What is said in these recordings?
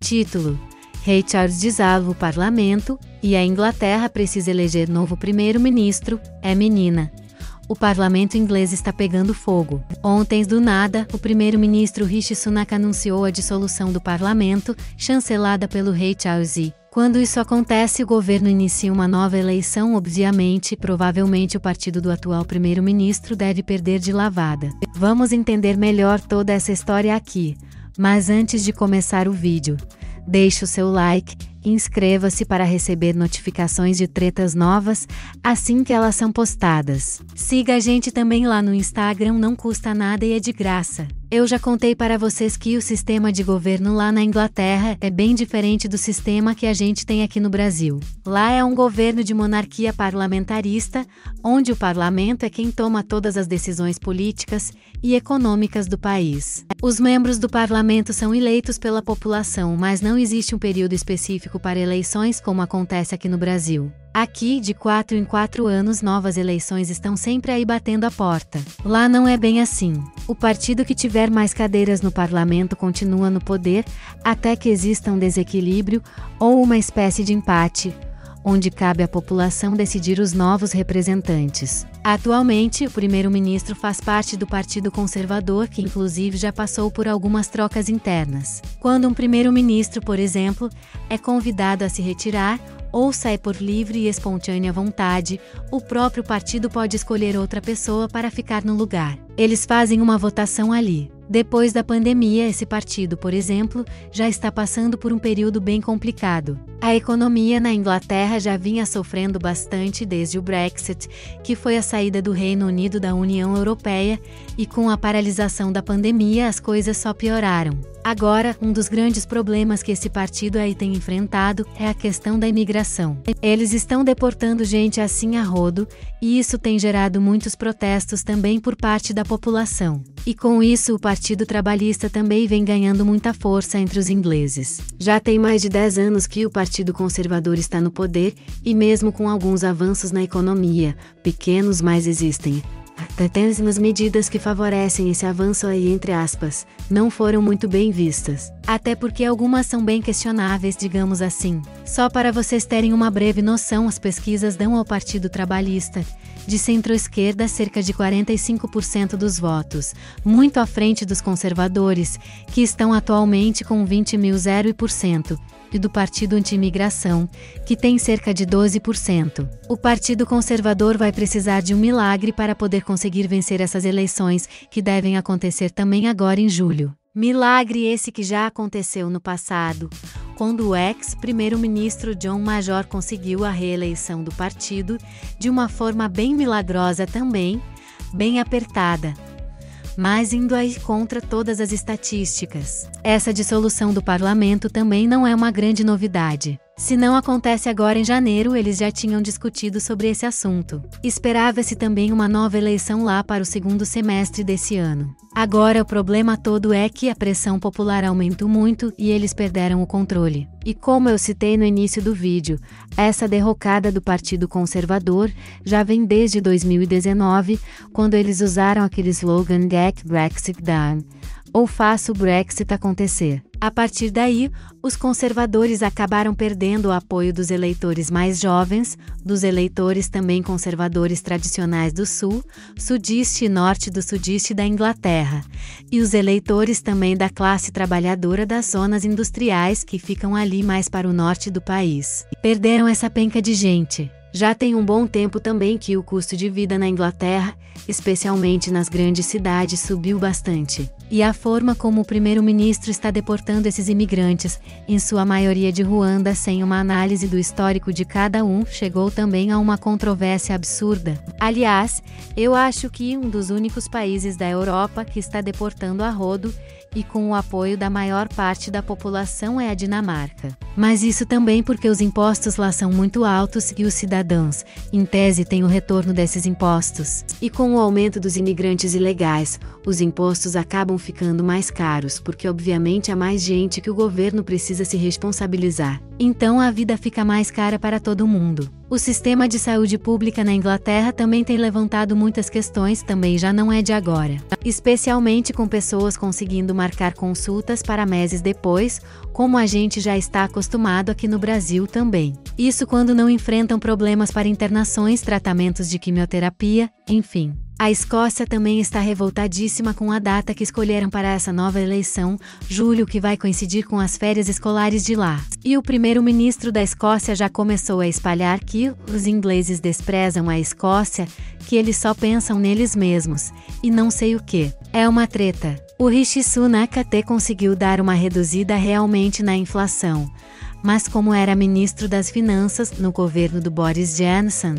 Título: Rei Charles dissolve o parlamento, e a Inglaterra precisa eleger novo primeiro-ministro. É menina. O parlamento inglês está pegando fogo. Ontem, do nada, o primeiro-ministro Rishi Sunak anunciou a dissolução do parlamento, chancelada pelo rei Charles I. Quando isso acontece, o governo inicia uma nova eleição. Obviamente, provavelmente o partido do atual primeiro-ministro deve perder de lavada. Vamos entender melhor toda essa história aqui. Mas antes de começar o vídeo, deixe o seu like e inscreva-se para receber notificações de tretas novas assim que elas são postadas. Siga a gente também lá no Instagram, não custa nada e é de graça. Eu já contei para vocês que o sistema de governo lá na Inglaterra é bem diferente do sistema que a gente tem aqui no Brasil. Lá é um governo de monarquia parlamentarista, onde o parlamento é quem toma todas as decisões políticas e econômicas do país. Os membros do parlamento são eleitos pela população, mas não existe um período específico para eleições como acontece aqui no Brasil. Aqui, de 4 em 4 anos, novas eleições estão sempre aí batendo a porta. Lá não é bem assim. O partido que tiver mais cadeiras no parlamento continua no poder, até que exista um desequilíbrio ou uma espécie de empate, onde cabe à população decidir os novos representantes. Atualmente, o primeiro-ministro faz parte do Partido Conservador, que inclusive já passou por algumas trocas internas. Quando um primeiro-ministro, por exemplo, é convidado a se retirar, ou sai por livre e espontânea vontade, o próprio partido pode escolher outra pessoa para ficar no lugar. Eles fazem uma votação ali. Depois da pandemia, esse partido, por exemplo, já está passando por um período bem complicado. A economia na Inglaterra já vinha sofrendo bastante desde o Brexit, que foi a saída do Reino Unido da União Europeia, e com a paralisação da pandemia as coisas só pioraram. Agora, um dos grandes problemas que esse partido aí tem enfrentado é a questão da imigração. Eles estão deportando gente assim a rodo, e isso tem gerado muitos protestos também por parte da população. E com isso o Partido Trabalhista também vem ganhando muita força entre os ingleses. Já tem mais de 10 anos que o Partido Conservador está no poder, e mesmo com alguns avanços na economia, pequenos mas existem. Até as medidas que favorecem esse avanço aí, entre aspas, não foram muito bem vistas. Até porque algumas são bem questionáveis, digamos assim. Só para vocês terem uma breve noção, as pesquisas dão ao Partido Trabalhista, de centro-esquerda, cerca de 45% dos votos, muito à frente dos conservadores, que estão atualmente com 20,0%. E do Partido Anti-Imigração, que tem cerca de 12%. O Partido Conservador vai precisar de um milagre para poder conseguir vencer essas eleições, que devem acontecer também agora em julho. Milagre esse que já aconteceu no passado, quando o ex-primeiro-ministro John Major conseguiu a reeleição do partido, de uma forma bem milagrosa também, bem apertada, mas indo aí contra todas as estatísticas. Essa dissolução do parlamento também não é uma grande novidade. Se não acontece agora em janeiro, eles já tinham discutido sobre esse assunto. Esperava-se também uma nova eleição lá para o segundo semestre desse ano. Agora o problema todo é que a pressão popular aumentou muito e eles perderam o controle. E como eu citei no início do vídeo, essa derrocada do Partido Conservador já vem desde 2019, quando eles usaram aquele slogan Get Brexit Done, ou faça o Brexit acontecer. A partir daí, os conservadores acabaram perdendo o apoio dos eleitores mais jovens, dos eleitores também conservadores tradicionais do sul, sudeste e norte do sudeste da Inglaterra, e os eleitores também da classe trabalhadora das zonas industriais que ficam ali mais para o norte do país. Perderam essa penca de gente. Já tem um bom tempo também que o custo de vida na Inglaterra, especialmente nas grandes cidades, subiu bastante. E a forma como o primeiro-ministro está deportando esses imigrantes, em sua maioria de Ruanda, sem uma análise do histórico de cada um, chegou também a uma controvérsia absurda. Aliás, eu acho que um dos únicos países da Europa que está deportando a rodo, e com o apoio da maior parte da população, é a Dinamarca. Mas isso também porque os impostos lá são muito altos e os cidadãos, em tese, têm o retorno desses impostos. E com o aumento dos imigrantes ilegais, os impostos acabam ficando mais caros porque obviamente há mais gente que o governo precisa se responsabilizar. Então a vida fica mais cara para todo mundo. O sistema de saúde pública na Inglaterra também tem levantado muitas questões, também já não é de agora. Especialmente com pessoas conseguindo marcar consultas para meses depois, como a gente já está acostumado aqui no Brasil também. Isso quando não enfrentam problemas para internações, tratamentos de quimioterapia, enfim. A Escócia também está revoltadíssima com a data que escolheram para essa nova eleição, julho, que vai coincidir com as férias escolares de lá. E o primeiro-ministro da Escócia já começou a espalhar que os ingleses desprezam a Escócia, que eles só pensam neles mesmos, e não sei o que. É uma treta. O Rishi Sunak até conseguiu dar uma reduzida realmente na inflação, mas como era ministro das Finanças no governo do Boris Johnson,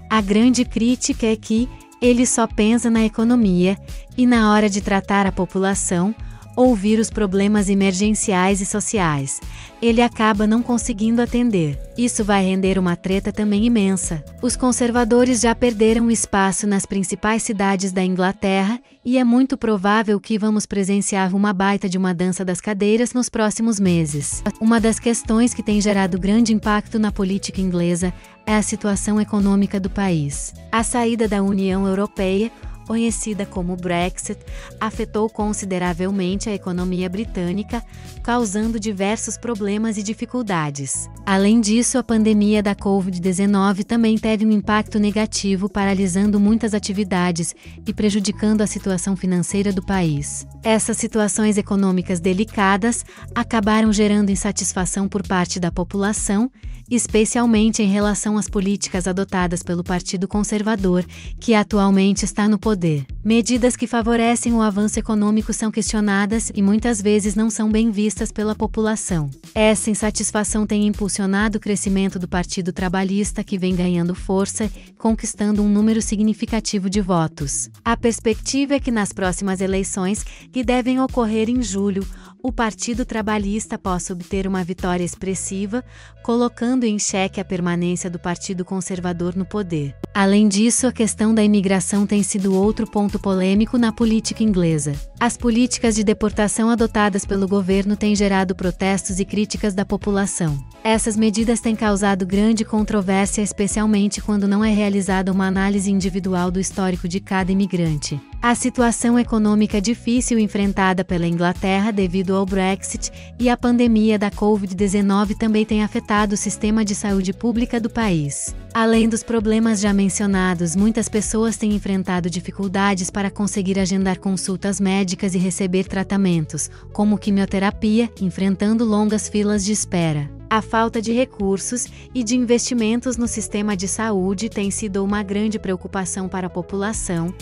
a grande crítica é que ele só pensa na economia, e na hora de tratar a população, ouvir os problemas emergenciais e sociais, ele acaba não conseguindo atender. Isso vai render uma treta também imensa. Os conservadores já perderam espaço nas principais cidades da Inglaterra, e é muito provável que vamos presenciar uma baita de uma dança das cadeiras nos próximos meses. Uma das questões que tem gerado grande impacto na política inglesa é a situação econômica do país. A saída da União Europeia, conhecida como Brexit, afetou consideravelmente a economia britânica, causando diversos problemas e dificuldades. Além disso, a pandemia da Covid-19 também teve um impacto negativo, paralisando muitas atividades e prejudicando a situação financeira do país. Essas situações econômicas delicadas acabaram gerando insatisfação por parte da população, especialmente em relação às políticas adotadas pelo Partido Conservador, que atualmente está no poder. Medidas que favorecem o avanço econômico são questionadas e muitas vezes não são bem vistas pela população. Essa insatisfação tem impulsionado o crescimento do Partido Trabalhista, que vem ganhando força, conquistando um número significativo de votos. A perspectiva é que nas próximas eleições, que devem ocorrer em julho, o Partido Trabalhista possa obter uma vitória expressiva, colocando em xeque a permanência do Partido Conservador no poder. Além disso, a questão da imigração tem sido outro ponto polêmico na política inglesa. As políticas de deportação adotadas pelo governo têm gerado protestos e críticas da população. Essas medidas têm causado grande controvérsia, especialmente quando não é realizada uma análise individual do histórico de cada imigrante. A situação econômica difícil enfrentada pela Inglaterra devido ao Brexit e a pandemia da Covid-19 também tem afetado o sistema de saúde pública do país. Além dos problemas já mencionados, muitas pessoas têm enfrentado dificuldades para conseguir agendar consultas médicas e receber tratamentos, como quimioterapia, enfrentando longas filas de espera. A falta de recursos e de investimentos no sistema de saúde tem sido uma grande preocupação para a população,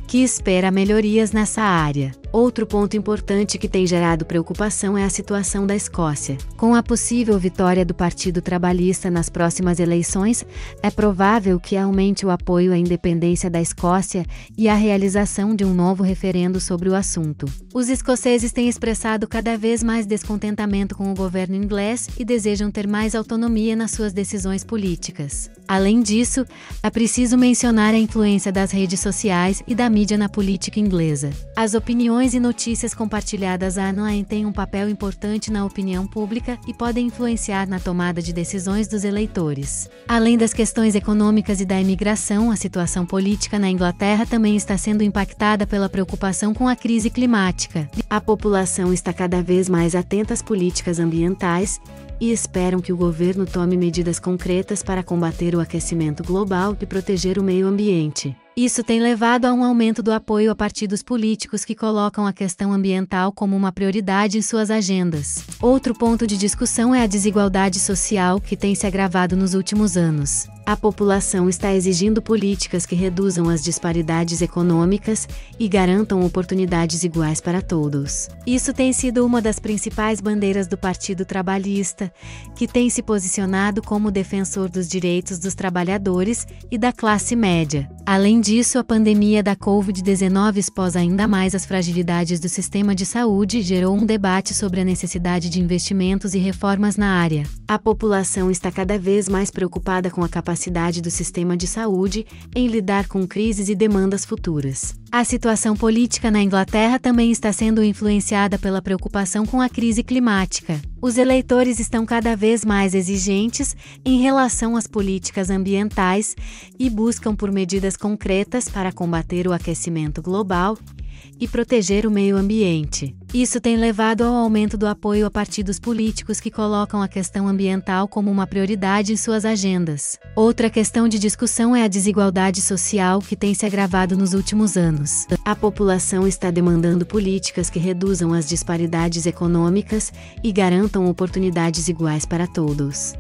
que espera melhorias nessa área. Outro ponto importante que tem gerado preocupação é a situação da Escócia. Com a possível vitória do Partido Trabalhista nas próximas eleições, é provável que aumente o apoio à independência da Escócia e a realização de um novo referendo sobre o assunto. Os escoceses têm expressado cada vez mais descontentamento com o governo inglês e desejam ter mais autonomia nas suas decisões políticas. Além disso, é preciso mencionar a influência das redes sociais e da mídia na política inglesa. As opiniões e notícias compartilhadas online têm um papel importante na opinião pública e podem influenciar na tomada de decisões dos eleitores. Além das questões econômicas e da imigração, a situação política na Inglaterra também está sendo impactada pela preocupação com a crise climática. A população está cada vez mais atenta às políticas ambientais e esperam que o governo tome medidas concretas para combater o aquecimento global e proteger o meio ambiente. Isso tem levado a um aumento do apoio a partidos políticos que colocam a questão ambiental como uma prioridade em suas agendas. Outro ponto de discussão é a desigualdade social, que tem se agravado nos últimos anos. A população está exigindo políticas que reduzam as disparidades econômicas e garantam oportunidades iguais para todos. Isso tem sido uma das principais bandeiras do Partido Trabalhista, que tem se posicionado como defensor dos direitos dos trabalhadores e da classe média. Além disso, a pandemia da Covid-19 expôs ainda mais as fragilidades do sistema de saúde e gerou um debate sobre a necessidade de investimentos e reformas na área. A população está cada vez mais preocupada com a capacidade do sistema de saúde em lidar com crises e demandas futuras. A situação política na Inglaterra também está sendo influenciada pela preocupação com a crise climática. Os eleitores estão cada vez mais exigentes em relação às políticas ambientais e buscam por medidas concretas para combater o aquecimento global e proteger o meio ambiente. Isso tem levado ao aumento do apoio a partidos políticos que colocam a questão ambiental como uma prioridade em suas agendas. Outra questão de discussão é a desigualdade social, que tem se agravado nos últimos anos. A população está demandando políticas que reduzam as disparidades econômicas e garantam oportunidades iguais para todos.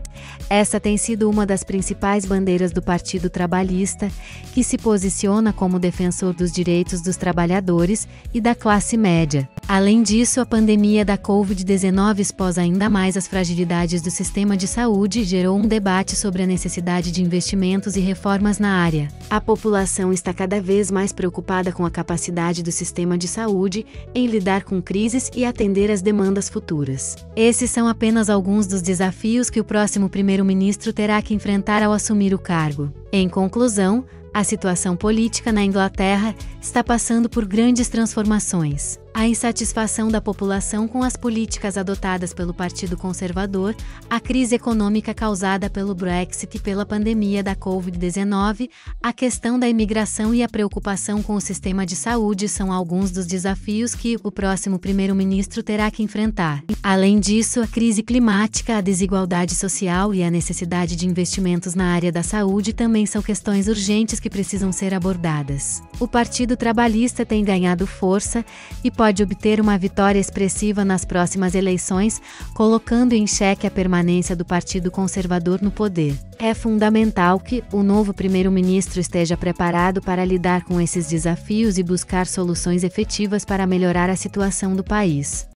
Essa tem sido uma das principais bandeiras do Partido Trabalhista, que se posiciona como defensor dos direitos dos trabalhadores e da classe média. Além disso, a pandemia da Covid-19 expôs ainda mais as fragilidades do sistema de saúde e gerou um debate sobre a necessidade de investimentos e reformas na área. A população está cada vez mais preocupada com a capacidade do sistema de saúde em lidar com crises e atender às demandas futuras. Esses são apenas alguns dos desafios que o próximo primeiro-ministro terá que enfrentar ao assumir o cargo. Em conclusão, a situação política na Inglaterra está passando por grandes transformações. A insatisfação da população com as políticas adotadas pelo Partido Conservador, a crise econômica causada pelo Brexit e pela pandemia da Covid-19, a questão da imigração e a preocupação com o sistema de saúde são alguns dos desafios que o próximo primeiro-ministro terá que enfrentar. Além disso, a crise climática, a desigualdade social e a necessidade de investimentos na área da saúde também são questões urgentes que precisam ser abordadas. O Partido Trabalhista tem ganhado força e pode obter uma vitória expressiva nas próximas eleições, colocando em xeque a permanência do Partido Conservador no poder. É fundamental que o novo primeiro-ministro esteja preparado para lidar com esses desafios e buscar soluções efetivas para melhorar a situação do país.